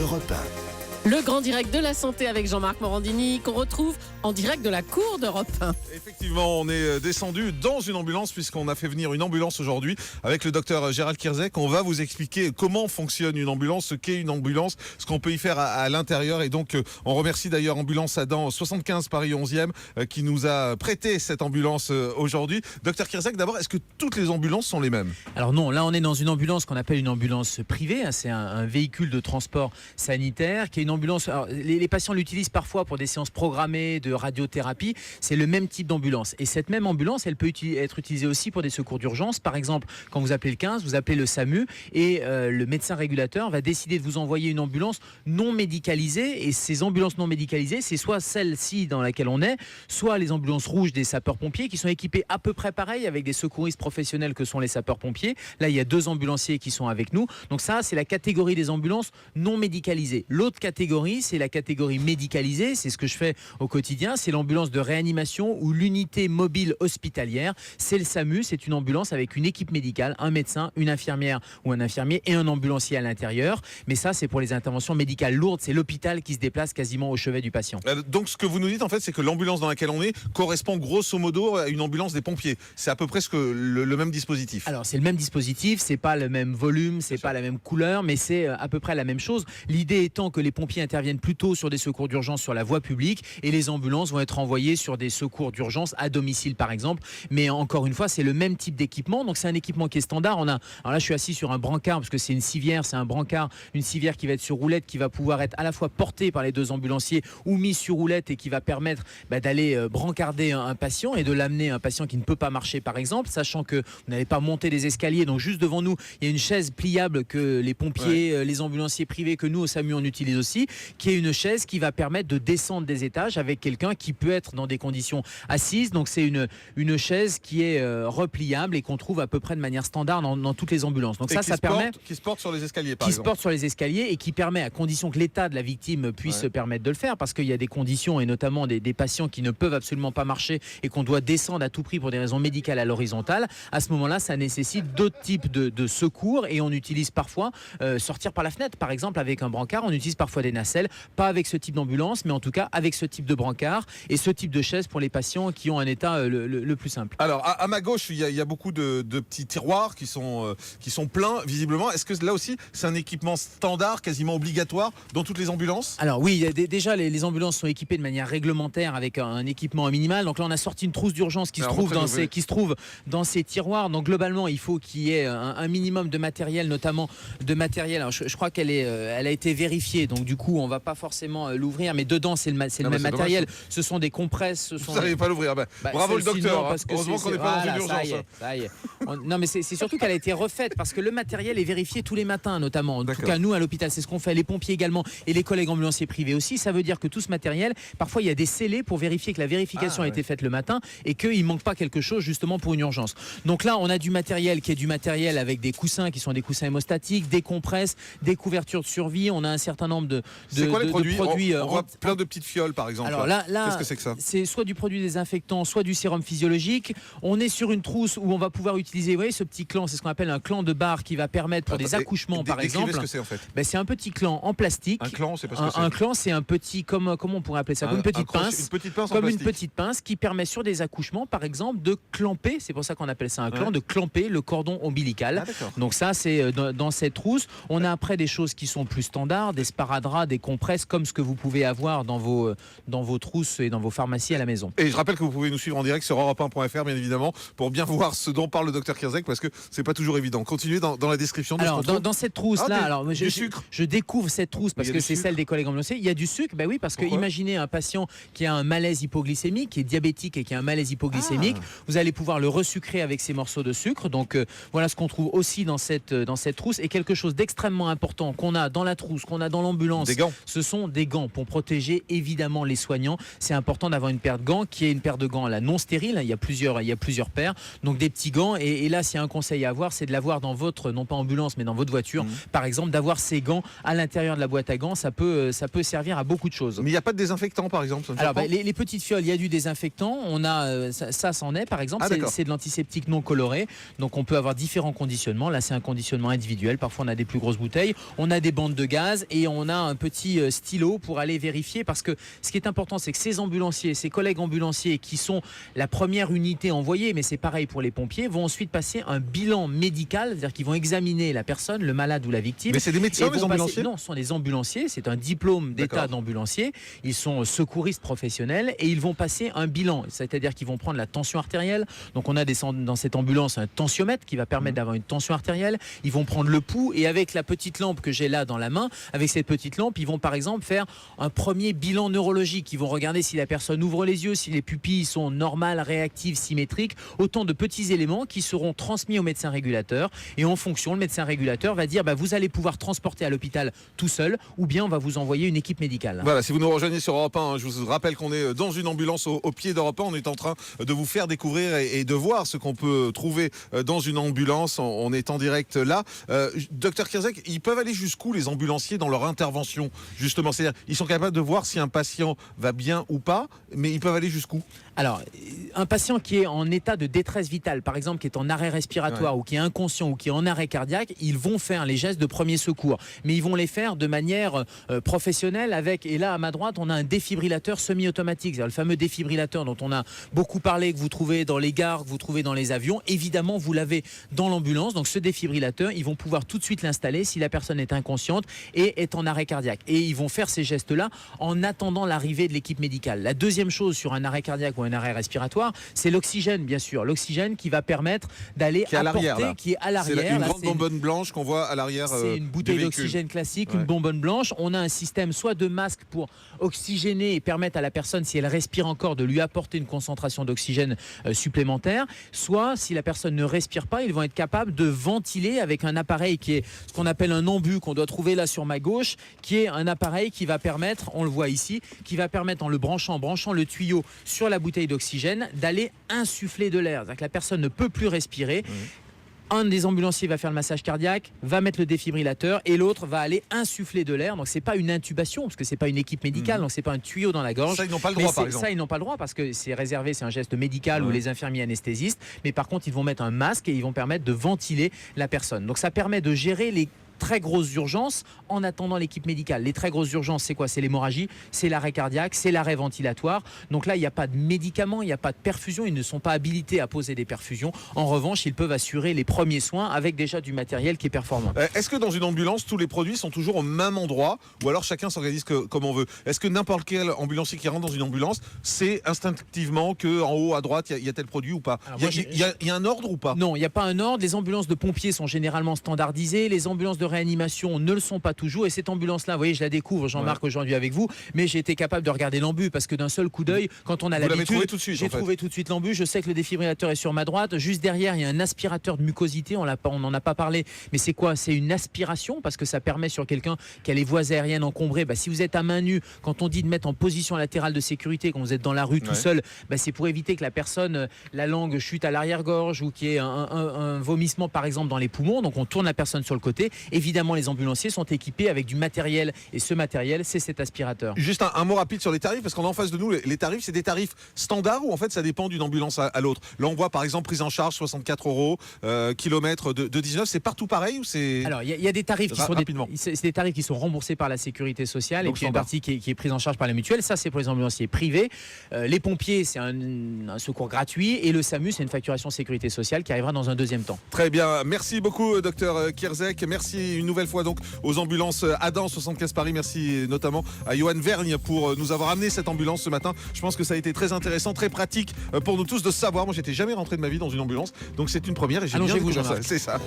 Europe 1. Le grand direct de la santé avec Jean-Marc Morandini qu'on retrouve en direct de la cour d'Europe 1. Effectivement, on est descendu dans une ambulance puisqu'on a fait venir une ambulance aujourd'hui avec le docteur Gérald Kierzek. On va vous expliquer comment fonctionne une ambulance, ce qu'est une ambulance, ce qu'on peut y faire à l'intérieur. Et donc, on remercie d'ailleurs Ambulance Adam 75 Paris 11e qui nous a prêté cette ambulance aujourd'hui. Docteur Kierzek, d'abord, est-ce que toutes les ambulances sont les mêmes ? Alors non, là on est dans une ambulance qu'on appelle une ambulance privée. C'est un véhicule de transport sanitaire qui est une ambulance. Alors, les patients l'utilisent parfois pour des séances programmées de radiothérapie. C'est le même type d'ambulance. Et cette même ambulance, elle peut être utilisée aussi pour des secours d'urgence. Par exemple, quand vous appelez le 15, vous appelez le SAMU et le médecin régulateur va décider de vous envoyer une ambulance non médicalisée. Et ces ambulances non médicalisées, c'est soit celle-ci dans laquelle on est, soit les ambulances rouges des sapeurs-pompiers qui sont équipées à peu près pareil avec des secouristes professionnels que sont les sapeurs-pompiers. Là, il y a 2 ambulanciers qui sont avec nous. Donc ça, c'est la catégorie des ambulances non médicalisées. L'autre catégorie, c'est la catégorie médicalisée. C'est ce que je fais au quotidien. C'est l'ambulance de réanimation ou l'unité mobile hospitalière. C'est le SAMU. C'est une ambulance avec une équipe médicale, un médecin, une infirmière ou un infirmier et un ambulancier à l'intérieur. Mais ça, c'est pour les interventions médicales lourdes. C'est l'hôpital qui se déplace quasiment au chevet du patient. Donc, ce que vous nous dites, en fait, c'est que l'ambulance dans laquelle on est correspond grosso modo à une ambulance des pompiers. C'est à peu près le même dispositif. Alors, c'est le même dispositif. C'est pas le même volume, c'est pas la même couleur, mais c'est à peu près la même chose. L'idée étant que les pompiers interviennent plutôt sur des secours d'urgence sur la voie publique et les ambulances vont être envoyées sur des secours d'urgence à domicile par exemple. Mais encore une fois, c'est le même type d'équipement. Donc c'est un équipement qui est standard. Alors là, je suis assis sur un brancard parce que c'est une civière, c'est un brancard, une civière qui va être sur roulette, qui va pouvoir être à la fois portée par les 2 ambulanciers ou mise sur roulette et qui va permettre d'aller brancarder un patient et de l'amener un patient qui ne peut pas marcher par exemple, sachant que vous n'allez pas monter des escaliers. Donc juste devant nous, il y a une chaise pliable que les pompiers, les ambulanciers privés, que nous au SAMU on utilise aussi, qui est une chaise qui va permettre de descendre des étages avec quelqu'un qui peut être dans des conditions assises. Donc c'est une chaise qui est repliable et qu'on trouve à peu près de manière standard dans toutes les ambulances. Donc ça permet qui se porte sur les escaliers par qui exemple. se porte sur les escaliers et qui permet, à condition que l'état de la victime puisse se permettre de le faire, parce qu'il y a des conditions et notamment des patients qui ne peuvent absolument pas marcher et qu'on doit descendre à tout prix pour des raisons médicales à l'horizontale. À ce moment-là, ça nécessite d'autres types de secours et on utilise parfois sortir par la fenêtre, par exemple avec un brancard. On utilise parfois des nacelles, pas avec ce type d'ambulance, mais en tout cas avec ce type de brancard et ce type de chaise pour les patients qui ont un état le plus simple. Alors à ma gauche, il y a beaucoup de petits tiroirs qui sont pleins visiblement. Est-ce que là aussi c'est un équipement standard, quasiment obligatoire dans toutes les ambulances ? Alors oui, déjà les ambulances sont équipées de manière réglementaire avec un équipement minimal. Donc là on a sorti une trousse d'urgence qui se trouve dans ces tiroirs. Donc globalement il faut qu'il y ait un minimum de matériel, notamment de matériel. Alors je crois qu'elle a été vérifiée. Donc du coup on va pas forcément l'ouvrir, mais dedans c'est le même matériel. Ce sont des compresses. Vous n'arrivez pas à l'ouvrir. Bravo le docteur. Parce que heureusement qu'on n'est pas dans une urgence. Ça y est. Non mais c'est surtout qu'elle a été refaite parce que le matériel est vérifié tous les matins notamment. En tout cas nous à l'hôpital c'est ce qu'on fait, les pompiers également et les collègues ambulanciers privés aussi. Ça veut dire que tout ce matériel, parfois il y a des scellés pour vérifier que la vérification a été faite le matin et qu'il manque pas quelque chose justement pour une urgence. Donc là on a du matériel qui est du matériel avec des coussins qui sont des coussins hémostatiques, des compresses, des couvertures de survie. On a un certain nombre de produits. On voit plein de petites fioles par exemple. Alors là qu'est-ce que c'est que ça ? C'est soit du produit désinfectant, soit du sérum physiologique. On est sur une trousse où on va pouvoir utiliser, vous voyez, ce petit clan, c'est ce qu'on appelle un clan de barre qui va permettre pour des accouchements par exemple. Qu'est-ce que c'est en fait ? C'est un petit clan en plastique. Un clan, c'est pas ce que c'est. Un clan, c'est un petit, comment on pourrait appeler ça, comme une petite pince. Comme une petite pince qui permet sur des accouchements, par exemple, de clamper. C'est pour ça qu'on appelle ça un clan, de clamper le cordon ombilical. Donc ça, c'est dans cette trousse. On a après des choses qui sont plus standards, des sparadraps, des compresses, comme ce que vous pouvez avoir dans vos trousses et dans vos pharmacies à la maison. Et je rappelle que vous pouvez nous suivre en direct sur europe1.fr, bien évidemment, pour bien voir ce dont parle le docteur Kierzek, parce que c'est pas toujours évident. Continuez dans la description. Alors dans cette trousse là, je découvre cette trousse parce que c'est celle des collègues ambulanciers. Il y a du sucre, oui, parce que imaginez un patient qui a un malaise hypoglycémique, qui est diabétique et qui a un malaise hypoglycémique, vous allez pouvoir le resucrer avec ces morceaux de sucre. Donc voilà ce qu'on trouve aussi dans cette trousse. Et quelque chose d'extrêmement important qu'on a dans la trousse, qu'on a dans l'ambulance, ce sont des gants pour protéger évidemment les soignants. C'est important d'avoir une paire de gants qui est une paire de gants là, non stérile. Il y a plusieurs paires, donc des petits gants. Et là, s'il y a un conseil à avoir, c'est de l'avoir dans votre, non pas ambulance, mais dans votre voiture. Par exemple, d'avoir ces gants à l'intérieur de la boîte à gants, ça peut servir à beaucoup de choses. Mais il n'y a pas de désinfectant, par exemple? Alors, les petites fioles, il y a du désinfectant. On a ça c'en est, par exemple. C'est de l'antiseptique non coloré. Donc, on peut avoir différents conditionnements. Là, c'est un conditionnement individuel. Parfois, on a des plus grosses bouteilles. On a des bandes de gaz et on a un petit stylo pour aller vérifier, parce que ce qui est important, c'est que ces ambulanciers, ces collègues ambulanciers qui sont la première unité envoyée, mais c'est pareil pour les pompiers, vont ensuite passer un bilan médical, c'est-à-dire qu'ils vont examiner la personne, le malade ou la victime. Mais c'est des médecins, les ambulanciers? Non, ce sont des ambulanciers, c'est un diplôme d'état d'ambulancier. Ils sont secouristes professionnels et ils vont passer un bilan, c'est-à-dire qu'ils vont prendre la tension artérielle. Donc on a dans cette ambulance un tensiomètre qui va permettre d'avoir une tension artérielle. Ils vont prendre le pouls et avec la petite lampe que j'ai là dans la main, avec cette petite lampe, ils vont par exemple faire un premier bilan neurologique. Ils vont regarder si la personne ouvre les yeux, si les pupilles sont normales, réactives, symétriques. Autant de petits éléments qui seront transmis au médecin régulateur. Et en fonction, le médecin régulateur va dire vous allez pouvoir transporter à l'hôpital tout seul, ou bien on va vous envoyer une équipe médicale. Voilà, si vous nous rejoignez sur Europe 1, je vous rappelle qu'on est dans une ambulance au pied d'Europe 1. On est en train de vous faire découvrir et de voir ce qu'on peut trouver dans une ambulance. On est en direct là. Docteur Kierzek, ils peuvent aller jusqu'où les ambulanciers dans leur intervention, justement? C'est-à-dire, ils sont capables de voir si un patient va bien ou pas, mais ils peuvent aller jusqu'où? Alors, un patient qui est en état de détresse vitale, par exemple, qui est en arrêt respiratoire ou qui est inconscient ou qui est en arrêt cardiaque, ils vont faire les gestes de premier secours. Mais ils vont les faire de manière professionnelle avec, et là à ma droite, on a un défibrillateur semi-automatique, c'est-à-dire le fameux défibrillateur dont on a beaucoup parlé, que vous trouvez dans les gares, que vous trouvez dans les avions. Évidemment, vous l'avez dans l'ambulance. Donc ce défibrillateur, ils vont pouvoir tout de suite l'installer si la personne est inconsciente et est en arrêt cardiaque. Et ils vont faire ces gestes-là en attendant l'arrivée de l'équipe médicale. La deuxième chose sur un arrêt cardiaque ou un arrêt respiratoire, c'est l'oxygène, bien sûr. L'oxygène qui va permettre d'aller apporter, qui est à l'arrière. C'est une grande bonbonne blanche qu'on voit à l'arrière. C'est une bouteille d'oxygène classique, une bonbonne blanche. On a un système soit de masque pour oxygéner et permettre à la personne, si elle respire encore, de lui apporter une concentration d'oxygène supplémentaire. Soit, si la personne ne respire pas, ils vont être capables de ventiler avec un appareil qui est ce qu'on appelle un embu, qu'on doit trouver là sur ma gauche, qui est un appareil qui va permettre, on le voit ici, qui va permettre en le branchant le tuyau sur la bouteille d'oxygène, d'aller insuffler de l'air. C'est-à-dire que la personne ne peut plus respirer. Un des ambulanciers va faire le massage cardiaque, va mettre le défibrillateur et l'autre va aller insuffler de l'air. Donc c'est pas une intubation parce que c'est pas une équipe médicale, donc c'est pas un tuyau dans la gorge. Ça ils n'ont pas le droit par exemple. Ça ils n'ont pas le droit parce que c'est réservé, c'est un geste médical ou les infirmiers anesthésistes. Mais par contre ils vont mettre un masque et ils vont permettre de ventiler la personne. Donc ça permet de gérer les très grosses urgences en attendant l'équipe médicale. Les très grosses urgences, c'est quoi? C'est l'hémorragie, c'est l'arrêt cardiaque, c'est l'arrêt ventilatoire. Donc là, il n'y a pas de médicaments, il n'y a pas de perfusion. Ils ne sont pas habilités à poser des perfusions. En revanche, ils peuvent assurer les premiers soins avec déjà du matériel qui est performant. Est-ce que dans une ambulance, tous les produits sont toujours au même endroit ou alors chacun s'organise comme on veut? Est-ce que n'importe quel ambulancier qui rentre dans une ambulance sait instinctivement qu'en haut à droite, il y a tel produit ou pas? Il y a un ordre ou pas? Non, il n'y a pas un ordre. Les ambulances de pompiers sont généralement standardisées. Les ambulances de réanimation ne le sont pas toujours. Et cette ambulance-là, vous voyez, je la découvre, Jean-Marc, aujourd'hui avec vous, mais j'ai été capable de regarder l'ambu parce que d'un seul coup d'œil, quand on a l'habitude, j'ai trouvé tout de suite l'ambu. Je sais que le défibrillateur est sur ma droite. Juste derrière, il y a un aspirateur de mucosité. On n'en a pas parlé, mais c'est quoi? C'est une aspiration parce que ça permet sur quelqu'un qui a les voies aériennes encombrées. Si vous êtes à main nue, quand on dit de mettre en position latérale de sécurité, quand vous êtes dans la rue tout seul, c'est pour éviter que la personne, la langue chute à l'arrière-gorge ou qu'il y ait un vomissement par exemple dans les poumons. Donc on tourne la personne sur le côté. Évidemment, les ambulanciers sont équipés avec du matériel et ce matériel, c'est cet aspirateur. Juste un mot rapide sur les tarifs parce qu'on a en face de nous les tarifs, c'est des tarifs standards ou en fait ça dépend d'une ambulance à l'autre? Là on voit par exemple prise en charge 64 €, kilomètre de 19, c'est partout pareil ou c'est... Alors il y a des tarifs qui sont des tarifs qui sont remboursés par la sécurité sociale. Donc, et puis une partie qui est prise en charge par la mutuelle. Ça c'est pour les ambulanciers privés. Les pompiers c'est un secours gratuit et le SAMU c'est une facturation sécurité sociale qui arrivera dans un deuxième temps. Très bien, merci beaucoup docteur Kierzek, merci une nouvelle fois donc aux ambulances Adam 75 Paris, merci notamment à Johan Vergne pour nous avoir amené cette ambulance ce matin. Je pense que ça a été très intéressant, très pratique pour nous tous de savoir. Moi j'étais jamais rentré de ma vie dans une ambulance, donc c'est une première et j'ai bien découvert ça. C'est ça.